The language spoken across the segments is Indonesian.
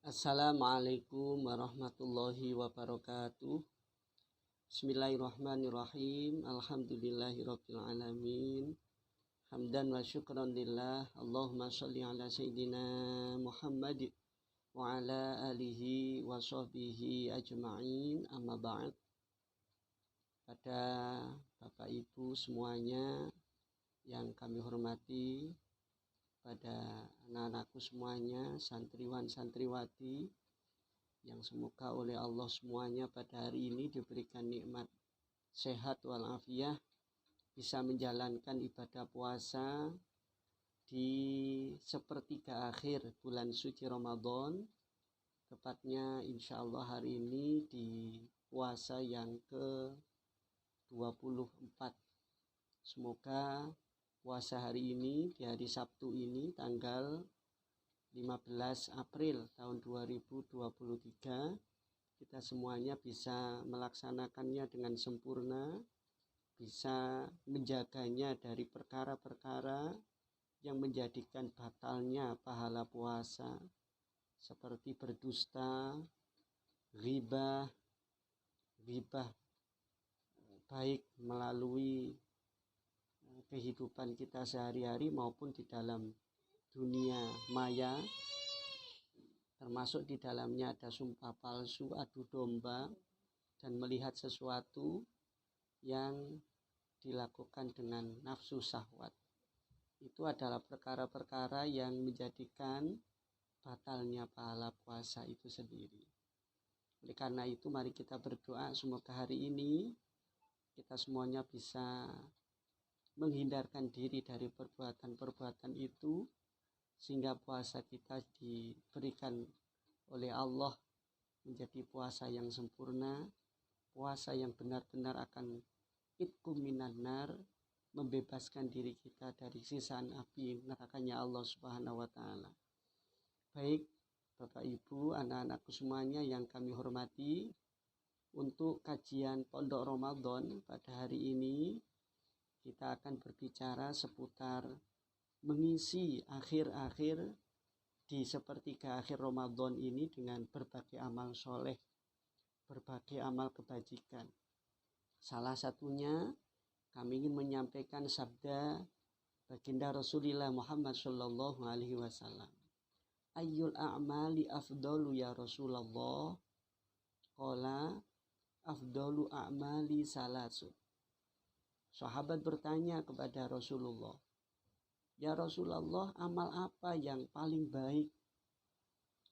Assalamualaikum warahmatullahi wabarakatuh. Bismillahirrahmanirrahim. Alhamdulillahirabbil alamin. Hamdan wa syukran lillah. Allahumma shalli ala sayyidina Muhammad wa ala alihi wa sahbihi ajma'in. Amma ba'd. Pada Bapak Ibu semuanya yang kami hormati, pada anak-anakku semuanya, santriwan santriwati, yang semoga oleh Allah semuanya pada hari ini diberikan nikmat sehat walafiat, bisa menjalankan ibadah puasa di sepertiga akhir bulan suci Ramadan, tepatnya insya Allah hari ini di puasa yang ke-24. Semoga puasa hari ini, di hari Sabtu ini, tanggal 15 April tahun 2023, kita semuanya bisa melaksanakannya dengan sempurna, bisa menjaganya dari perkara-perkara yang menjadikan batalnya pahala puasa, seperti berdusta, ghibah baik melalui kehidupan kita sehari-hari maupun di dalam dunia maya, termasuk di dalamnya ada sumpah palsu, adu domba, dan melihat sesuatu yang dilakukan dengan nafsu syahwat. Itu adalah perkara-perkara yang menjadikan batalnya pahala puasa itu sendiri. Oleh karena itu mari kita berdoa semoga hari ini kita semuanya bisa menghindarkan diri dari perbuatan-perbuatan itu, sehingga puasa kita diberikan oleh Allah menjadi puasa yang sempurna, puasa yang benar-benar akan itqum minan nar, membebaskan diri kita dari siksaan api nerakanya Allah Subhanahu wa taala. Baik Bapak Ibu, anak-anakku semuanya yang kami hormati, untuk kajian Pondok Ramadan pada hari ini kita akan berbicara seputar mengisi akhir-akhir di sepertiga akhir Ramadan ini dengan berbagai amal soleh, berbagai amal kebajikan. Salah satunya kami ingin menyampaikan sabda baginda Rasulullah Muhammad Sallallahu Alaihi Wasallam. Ayyul a'mali afdalu ya Rasulullah? Qala afdalu a'mali salasun. Sahabat bertanya kepada Rasulullah, ya Rasulullah, amal apa yang paling baik?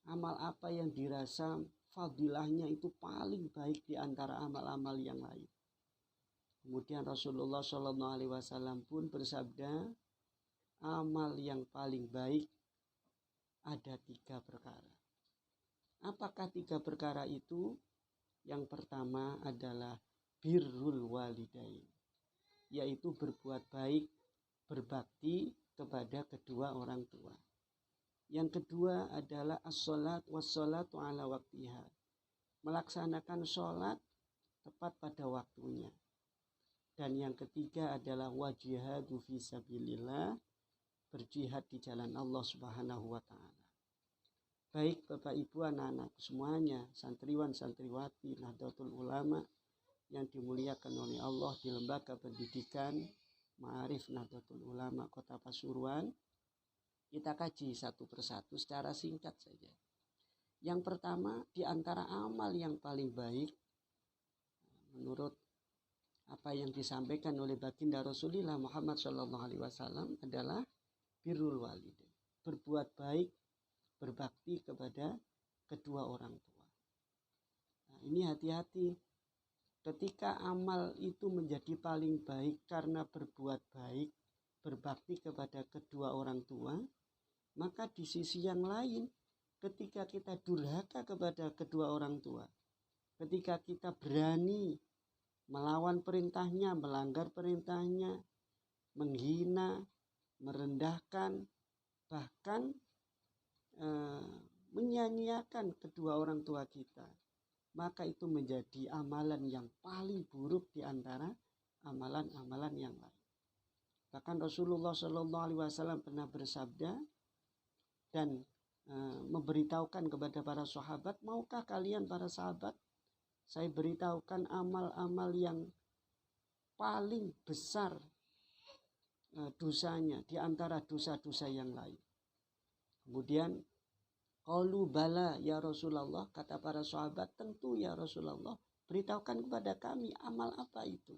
Amal apa yang dirasa fadilahnya itu paling baik di antara amal-amal yang lain? Kemudian Rasulullah SAW pun bersabda, amal yang paling baik ada 3 perkara. Apakah 3 perkara itu? Yang pertama adalah birrul walidain, yaitu berbuat baik, berbakti kepada kedua orang tua. Yang kedua adalah as-sholat was-sholatu ala waktiha, melaksanakan sholat tepat pada waktunya. Dan yang ketiga adalah wajihadu fisabilillah, berjihad di jalan Allah Subhanahu wa taala. Baik Bapak Ibu, anak-anak semuanya, santriwan santriwati Nahdlatul Ulama yang dimuliakan oleh Allah di Lembaga Pendidikan Ma'arif Nahdlatul Ulama Kota Pasuruan, kita kaji satu persatu secara singkat saja. Yang pertama, di antara amal yang paling baik menurut apa yang disampaikan oleh baginda Rasulullah Muhammad SAW adalah birrul walidain, berbuat baik, berbakti kepada kedua orang tua. Nah, ini hati-hati. Ketika amal itu menjadi paling baik karena berbuat baik, berbakti kepada kedua orang tua, maka di sisi yang lain, ketika kita durhaka kepada kedua orang tua, ketika kita berani melawan perintahnya, melanggar perintahnya, menghina, merendahkan, bahkan menyanyiakan kedua orang tua kita, maka itu menjadi amalan yang paling buruk di antara amalan-amalan yang lain. Bahkan Rasulullah SAW pernah bersabda, dan memberitahukan kepada para sahabat, maukah kalian para sahabat saya beritahukan amal-amal yang paling besar dosanya di antara dosa-dosa yang lain. Kemudian qalu bala ya Rasulullah, kata para sahabat, tentu ya Rasulullah, beritahukan kepada kami amal apa itu.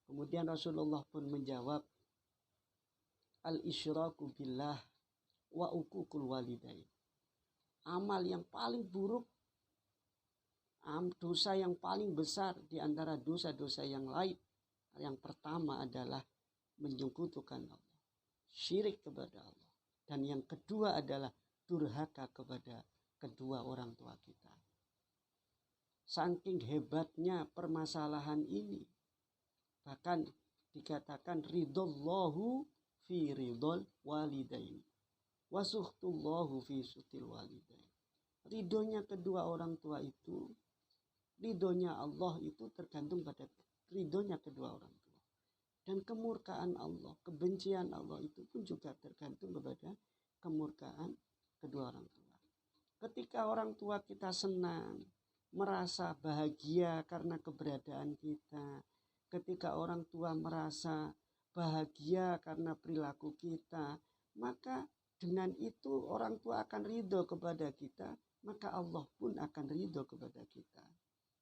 Kemudian Rasulullah pun menjawab, al-isyraku billah wa uququl walidain. Amal yang paling buruk, dosa yang paling besar di antara dosa-dosa yang lain. Yang pertama adalah menyekutukan Allah, syirik kepada Allah. Dan yang kedua adalah durhaka kepada kedua orang tua kita. Saking hebatnya permasalahan ini, bahkan dikatakan ridallahu fi ridol walidain wa suhtullahu fi suhtil walidain. Ridhonya kedua orang tua itu, ridhonya Allah itu tergantung pada ridhonya kedua orang tua. Dan kemurkaan Allah, kebencian Allah itu pun juga tergantung kepada kemurkaan kedua orang tua. Ketika orang tua kita senang, merasa bahagia karena keberadaan kita, ketika orang tua merasa bahagia karena perilaku kita, maka dengan itu orang tua akan ridho kepada kita, maka Allah pun akan ridho kepada kita.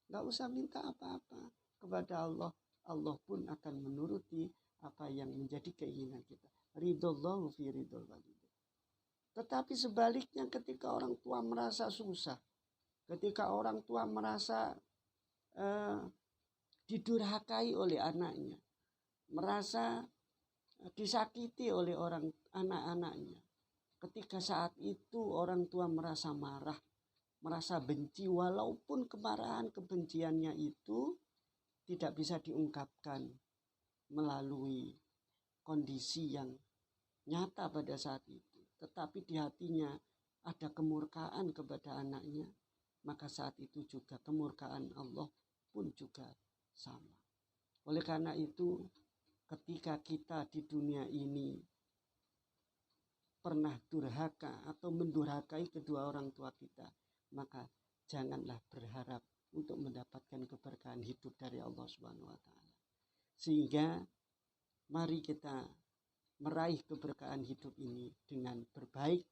Gak usah minta apa-apa kepada Allah, Allah pun akan menuruti apa yang menjadi keinginan kita. Ridallahu fi ridol walidain. Tetapi sebaliknya ketika orang tua merasa susah, ketika orang tua merasa didurhakai oleh anaknya, merasa disakiti oleh anak-anaknya, ketika saat itu orang tua merasa marah, merasa benci, walaupun kemarahan kebenciannya itu tidak bisa diungkapkan melalui kondisi yang nyata pada saat itu, tetapi di hatinya ada kemurkaan kepada anaknya, maka saat itu juga kemurkaan Allah pun juga sama. Oleh karena itu, ketika kita di dunia ini pernah durhaka atau mendurhakai kedua orang tua kita, maka janganlah berharap untuk mendapatkan keberkahan hidup dari Allah Subhanahu wa taala. Sehingga mari kita meraih keberkahan hidup ini dengan berbaik,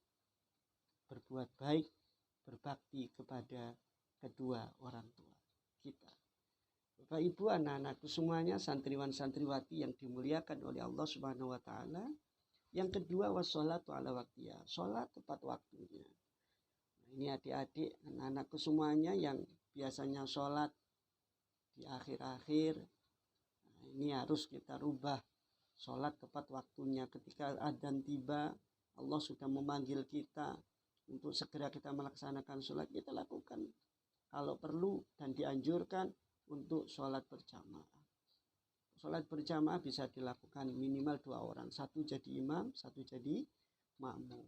berbuat baik, berbakti kepada kedua orang tua kita. Bapak Ibu, anak-anakku semuanya, santriwan santriwati yang dimuliakan oleh Allah Subhanahu wa taala. Yang kedua, washolatu ala waqtiha, sholat tepat waktunya. Ini adik-adik, anak-anakku semuanya yang biasanya sholat di akhir-akhir, ini harus kita rubah. Sholat tepat waktunya. Ketika adzan tiba, Allah sudah memanggil kita untuk segera kita melaksanakan sholat, kita lakukan. Kalau perlu dan dianjurkan untuk sholat berjamaah. Sholat berjamaah bisa dilakukan minimal 2 orang. Satu jadi imam, satu jadi makmum.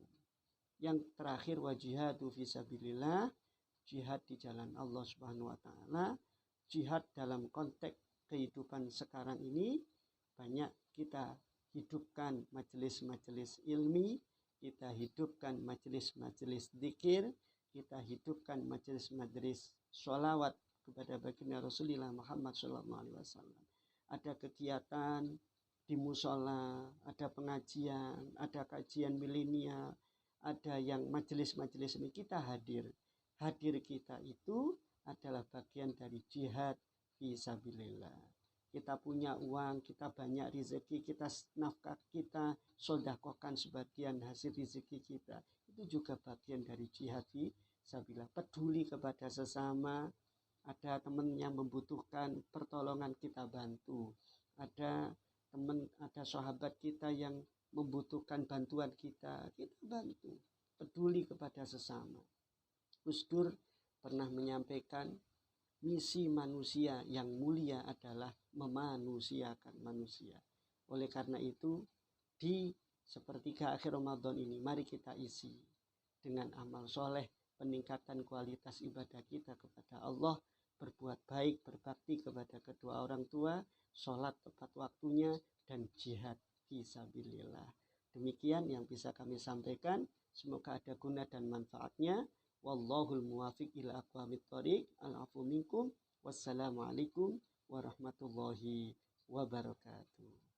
Yang terakhir, wajihadu fisabilillah, jihad di jalan Allah Subhanahu wa taala. Jihad dalam konteks kehidupan sekarang ini, banyak kita hidupkan majelis-majelis ilmi, kita hidupkan majelis-majelis zikir, kita hidupkan majelis-majelis sholawat kepada baginda Rasulullah Muhammad SAW. Ada kegiatan di musola, ada pengajian, ada kajian milenial, ada yang majelis-majelis ini kita hadir. Hadir kita itu adalah bagian dari jihad fisabilillah. Kita punya uang, kita banyak rezeki, kita nafkah, kita sodakohkan sebagian hasil rezeki kita. Itu juga bagian dari jihad fisabilillah. Peduli kepada sesama, ada teman yang membutuhkan pertolongan, kita bantu. Ada teman, ada sahabat kita yang membutuhkan bantuan kita bantu. Peduli kepada sesama. Gus Dur pernah menyampaikan, misi manusia yang mulia adalah memanusiakan manusia. Oleh karena itu, di sepertiga akhir Ramadan ini, mari kita isi dengan amal soleh, peningkatan kualitas ibadah kita kepada Allah, berbuat baik, berbakti kepada kedua orang tua, sholat tepat waktunya, dan jihad fisabilillah. Demikian yang bisa kami sampaikan. Semoga ada guna dan manfaatnya. Wallahul muwafiq ila aqwamit thoriq. Al-afu minkum. Wassalamualaikum warahmatullahi wabarakatuh.